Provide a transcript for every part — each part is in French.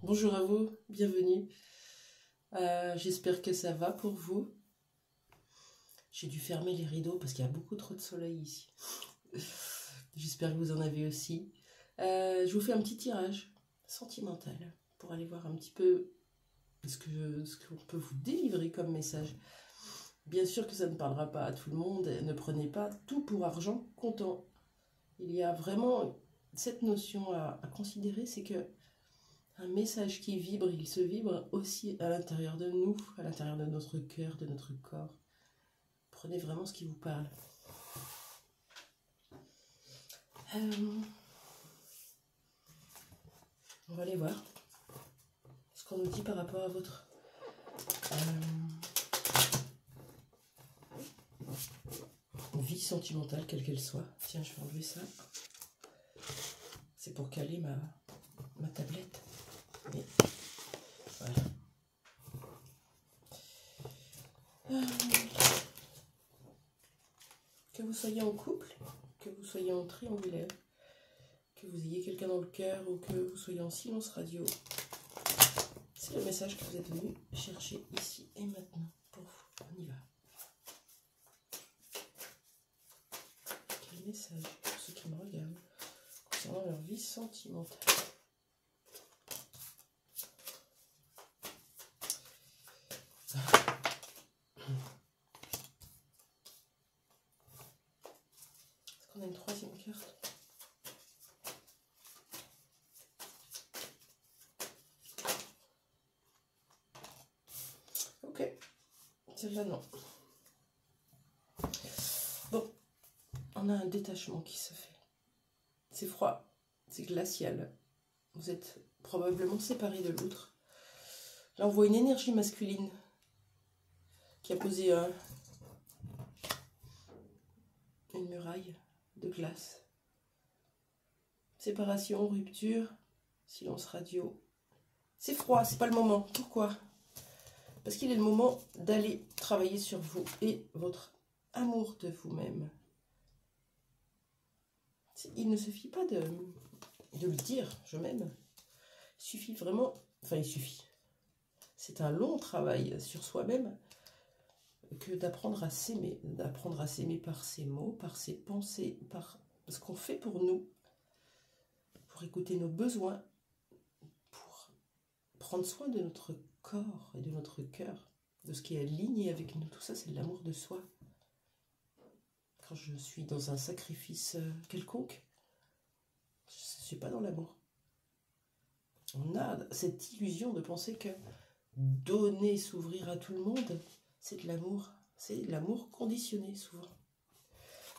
Bonjour à vous, bienvenue. J'espère que ça va pour vous. J'ai dû fermer les rideaux parce qu'il y a beaucoup trop de soleil ici. J'espère que vous en avez aussi. Je vous fais un petit tirage sentimental pour aller voir un petit peu ce qu'on peut vous délivrer comme message. Bien sûr que ça ne parlera pas à tout le monde. Ne prenez pas tout pour argent comptant. Il y a vraiment cette notion à considérer, c'est que un message qui vibre, il se vibre aussi à l'intérieur de nous, à l'intérieur de notre cœur, de notre corps. Prenez vraiment ce qui vous parle. On va aller voir ce qu'on nous dit par rapport à votre vie sentimentale, quelle qu'elle soit. Tiens, je vais enlever ça. C'est pour caler ma tablette. Et voilà. Que vous soyez en couple, que vous soyez en triangulaire, que vous ayez quelqu'un dans le cœur ou que vous soyez en silence radio, c'est le message que vous êtes venu chercher ici et maintenant pour vous. On y va. Quel message pour ceux qui me regardent concernant leur vie sentimentale? Est-ce qu'on a une troisième carte? Ok, celle-là non. Bon, on a un détachement qui se fait. C'est froid, c'est glacial. Vous êtes probablement séparés de l'autre. Là, on voit une énergie masculine qui a posé une muraille de glace. Séparation, rupture, silence radio. C'est froid, c'est pas le moment. Pourquoi? Parce qu'il est le moment d'aller travailler sur vous et votre amour de vous-même. Il ne suffit pas de le dire, je m'aime. Il suffit vraiment, enfin il suffit. C'est un long travail sur soi-même que d'apprendre à s'aimer par ses mots, par ses pensées, par ce qu'on fait pour nous, pour écouter nos besoins, pour prendre soin de notre corps et de notre cœur, de ce qui est aligné avec nous. Tout ça, c'est de l'amour de soi. Quand je suis dans un sacrifice quelconque, je ne suis pas dans l'amour. On a cette illusion de penser que donner, s'ouvrir à tout le monde, c'est de l'amour. C'est de l'amour conditionné, souvent.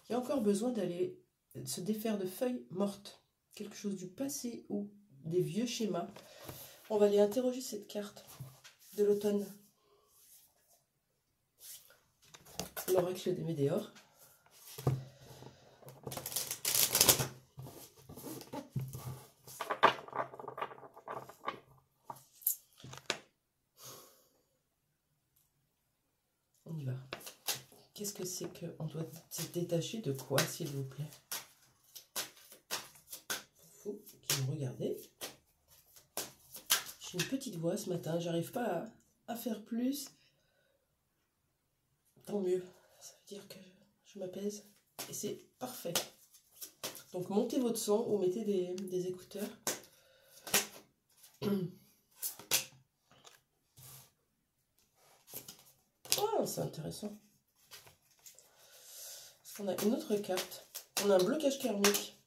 Il y a encore besoin d'aller se défaire de feuilles mortes, quelque chose du passé ou des vieux schémas. On va aller interroger cette carte de l'automne. L'oracle des Médéors. On y va. Qu'est-ce que c'est qu'on doit se détacher de quoi, s'il vous plaît? Pour vous qui me regardez, j'ai une petite voix ce matin, j'arrive pas à faire plus. Tant mieux, ça veut dire que je m'apaise et c'est parfait. Donc montez votre son ou mettez des écouteurs. Oh, c'est intéressant. Parce qu'on a une autre carte. On a un blocage karmique.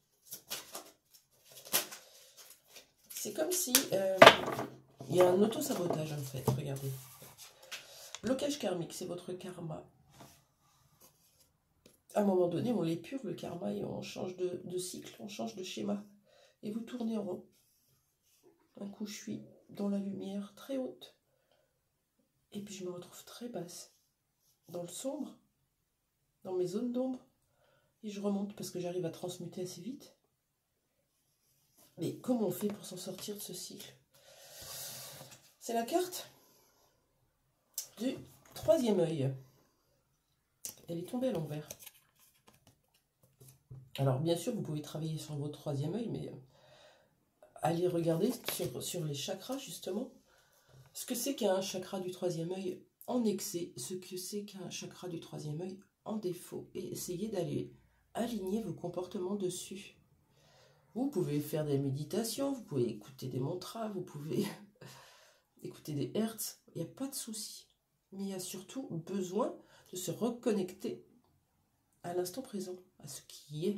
C'est comme si il y a un auto-sabotage en fait, regardez. Blocage karmique, c'est votre karma. À un moment donné, on l'épure le karma et on change de cycle, on change de schéma. Et vous tournez en rond. Un coup, je suis dans la lumière très haute. Et puis je me retrouve très basse. Dans le sombre, dans mes zones d'ombre. Et je remonte parce que j'arrive à transmuter assez vite. Mais comment on fait pour s'en sortir de ce cycle? C'est la carte du troisième œil. Elle est tombée à l'envers. Alors bien sûr, vous pouvez travailler sur votre troisième œil, mais aller regarder sur les chakras, justement, ce que c'est qu'un chakra du troisième œil en excès, ce que c'est qu'un chakra du troisième œil en défaut, et essayer d'aller aligner vos comportements dessus. Vous pouvez faire des méditations, vous pouvez écouter des mantras, vous pouvez écouter des hertz, il n'y a pas de souci. Mais il y a surtout besoin de se reconnecter à l'instant présent, à ce qui est,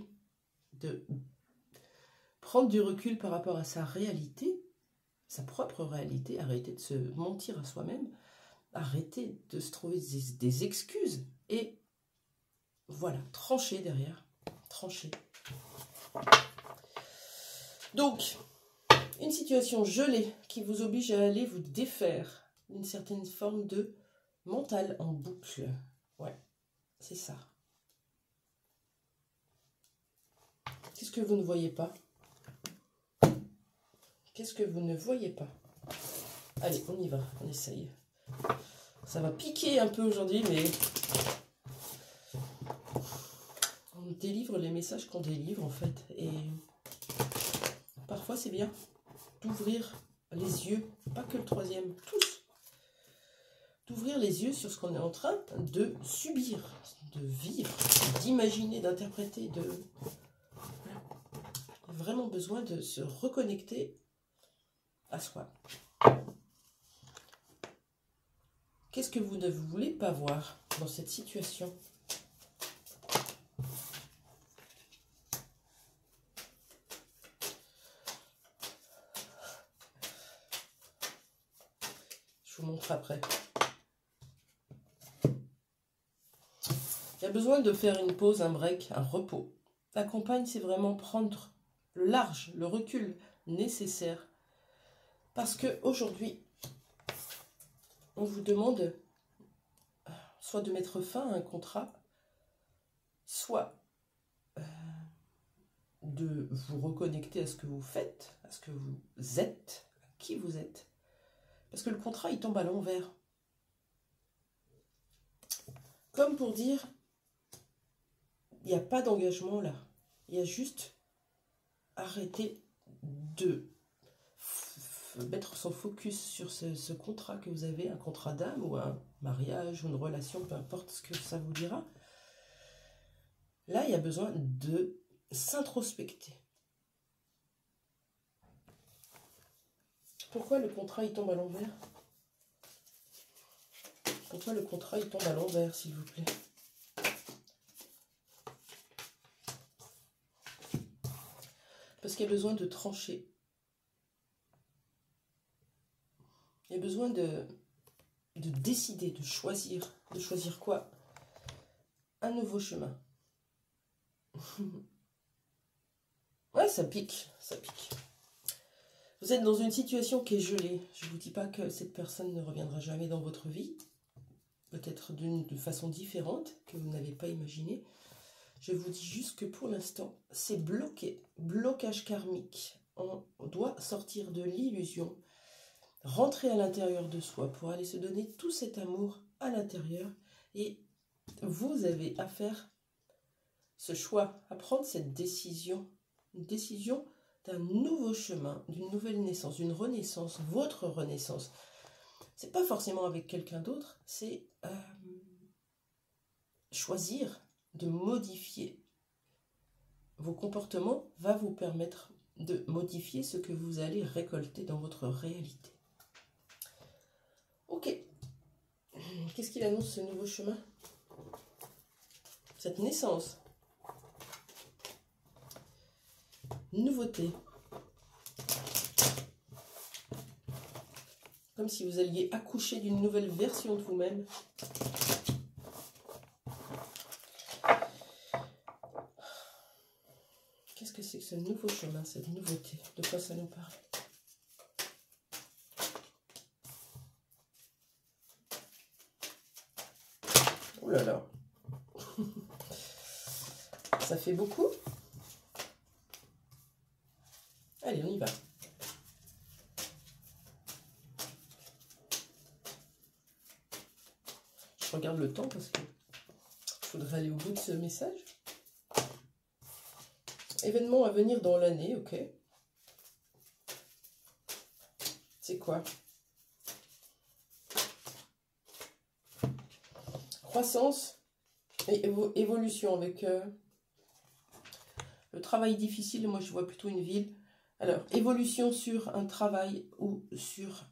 de prendre du recul par rapport à sa réalité, sa propre réalité, arrêter de se mentir à soi-même, arrêter de se trouver des excuses et voilà, trancher derrière, trancher. Donc, une situation gelée qui vous oblige à aller vous défaire d'une certaine forme de mental en boucle. Ouais, c'est ça. Qu'est-ce que vous ne voyez pas? Qu'est-ce que vous ne voyez pas? Allez, on y va, on essaye. Ça va piquer un peu aujourd'hui, mais on délivre les messages qu'on délivre en fait. Et parfois c'est bien d'ouvrir les yeux, pas que le troisième, tous. D'ouvrir les yeux sur ce qu'on est en train de subir, de vivre, d'imaginer, d'interpréter, de... Voilà. Il y a vraiment besoin de se reconnecter à soi. Qu'est-ce que vous ne voulez pas voir dans cette situation? Je vous montre après. Il y a besoin de faire une pause, un break, un repos. La campagne, c'est vraiment prendre le large, le recul nécessaire. Parce qu'aujourd'hui, on vous demande soit de mettre fin à un contrat, soit de vous reconnecter à ce que vous faites, à ce que vous êtes, à qui vous êtes. Parce que le contrat, il tombe à l'envers. Comme pour dire, il n'y a pas d'engagement là. Il y a juste arrêter de mettre son focus sur ce contrat que vous avez, un contrat d'âme ou un mariage ou une relation, peu importe ce que ça vous dira. Là, il y a besoin de s'introspecter. Pourquoi le contrat il tombe à l'envers? Pourquoi le contrat il tombe à l'envers, s'il vous plaît? Parce qu'il y a besoin de trancher. Il y a besoin de décider, de choisir. De choisir quoi? Un nouveau chemin. Ouais, ça pique, ça pique. Vous êtes dans une situation qui est gelée. Je ne vous dis pas que cette personne ne reviendra jamais dans votre vie. Peut-être d'une façon différente que vous n'avez pas imaginé. Je vous dis juste que pour l'instant, c'est bloqué. Blocage karmique. On doit sortir de l'illusion. Rentrer à l'intérieur de soi pour aller se donner tout cet amour à l'intérieur. Et vous avez à faire ce choix, à prendre cette décision. Une décision d'un nouveau chemin, d'une nouvelle naissance, d'une renaissance, votre renaissance. C'est pas forcément avec quelqu'un d'autre, c'est choisir de modifier vos comportements va vous permettre de modifier ce que vous allez récolter dans votre réalité. Ok. Qu'est-ce qu'il annonce ce nouveau chemin? Cette naissance. Nouveauté. Comme si vous alliez accoucher d'une nouvelle version de vous-même. Qu'est-ce que c'est que ce nouveau chemin, cette nouveauté? De quoi ça nous parle? Oh là là. Ça fait beaucoup? Allez, on y va. Je regarde le temps parce que il faudrait aller au bout de ce message. Événement à venir dans l'année, ok. C'est quoi? Croissance et évolution avec le travail difficile. Moi, je vois plutôt une ville. Alors, évolution sur un travail ou sur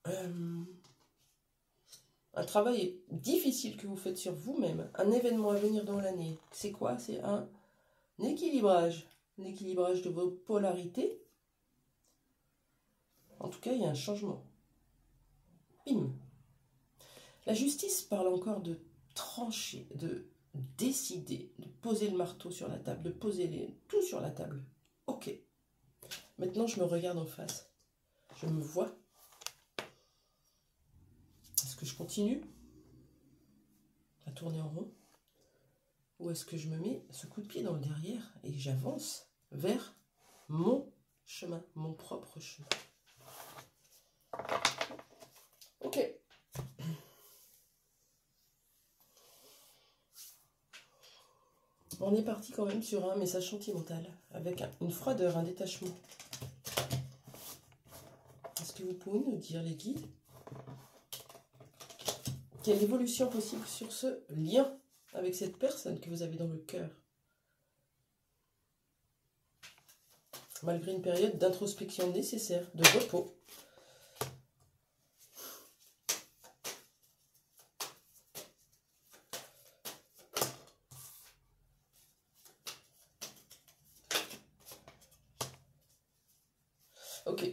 un travail difficile que vous faites sur vous-même. Un événement à venir dans l'année. C'est quoi? C'est un équilibrage. Un équilibrage de vos polarités. En tout cas, il y a un changement. Bim. La justice parle encore de trancher, de décider, de poser le marteau sur la table, de poser tout sur la table. Ok. Maintenant, je me regarde en face. Je me vois. Est-ce que je continue à tourner en rond? Ou est-ce que je me mets ce coup de pied dans le derrière et j'avance vers mon chemin, mon propre chemin? Ok. On est parti quand même sur un message sentimental, avec une froideur, un détachement. Est-ce que vous pouvez nous dire, les guides, quelle évolution possible sur ce lien avec cette personne que vous avez dans le cœur? Malgré une période d'introspection nécessaire, de repos. Ok.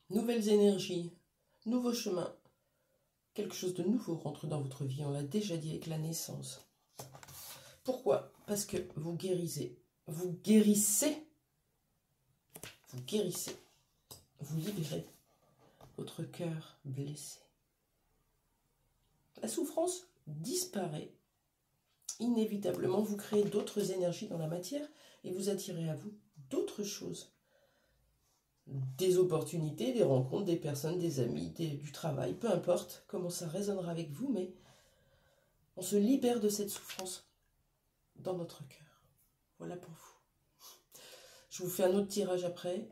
Nouvelles énergies, nouveau chemin. Quelque chose de nouveau rentre dans votre vie, on l'a déjà dit avec la naissance. Pourquoi? Parce que vous guérissez. Vous guérissez. Vous guérissez. Vous libérez votre cœur blessé. La souffrance disparaît. Inévitablement, vous créez d'autres énergies dans la matière et vous attirez à vous d'autres choses. Des opportunités, des rencontres, des personnes, des amis, du travail, peu importe comment ça résonnera avec vous, mais on se libère de cette souffrance dans notre cœur. Voilà pour vous. Je vous fais un autre tirage après.